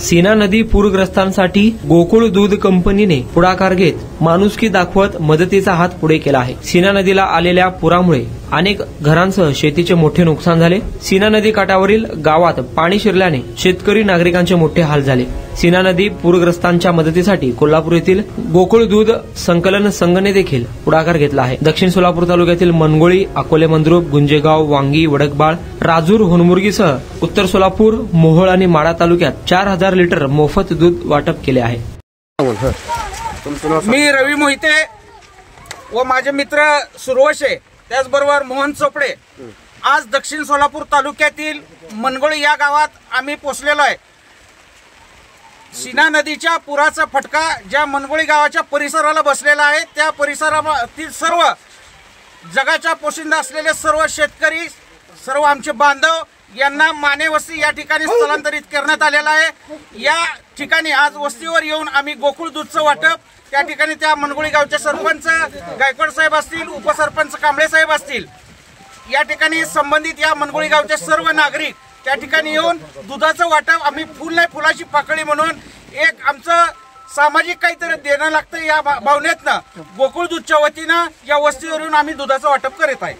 सीना नदी पूरग्रस्तांसाठी गोकुळ दूध कंपनीने पुढाकार घेत माणुसकी दाखवत मदतीचा हात पुढे केला आहे। सीना नदीला आलेल्या पुरामुळे अनेक घरांसह शेतीचे मोठे नुकसान झाले। सीना नदी काठावरील गावात पाणी शिरल्याने शेतकरी नागरिकांचे मोठे हाल झाले। सीना नदी पूरग्रस्तांच्या मदतीसाठी कोल्हापूर येथील गोकुळ दूध संकलन संघने देखील पुढाकार घेतला आहे। दक्षिण सोलापूर तालुक्यातील मनगोळी, अकोले मंद्रुप, गुंजेगाव, वांगी, वडकबाळ, राजूर, हुनमुर्गीसह उत्तर सोलापूर, मोहोळ आणि माढा तालुक्यात 4000 लिटर मोफत दूध वाटप केले आहे। मी रवी मोहिते व माझे मित्र सुरवशे, त्याचबरोबर मोहन चोपडे आज दक्षिण सोलापूर तालुक्यातील मनगोळी या गावात आम्ही पोहोचलेलो आहे। सीना नदीच्या पुराचा फटका ज्या मनगोळी गावाच्या परिसराला बसलेला आहे, त्या परिसरातील सर्व जगाच्या पोशिंदा असलेले सर्व शेतकरी, सर्व आमचे बांधव यांना माने वस्ती या ठिकाणी स्थलांतरित करण्यात आलेला आहे। या ठिकाणी आज वस्तीवर येऊन आम्ही गोकुळ दूधचं वाटप त्या ठिकाणी त्या मनगोळी गावचे सरपंच गायकवाड साहेब असतील, उपसरपंच कांबळे साहेब असतील, या ठिकाणी संबंधित या मनगोळी गावचे सर्व नागरिक त्या ठिकाणी येऊन दुधाचं वाटप आम्ही फुल नाही फुलाची पाकळी म्हणून एक आमचं सामाजिक काहीतरी देणं लागतं या भावनेतनं गोकुळ दूधच्या वतीनं या वस्तीवरून आम्ही दुधाचं वाटप करीत आहे।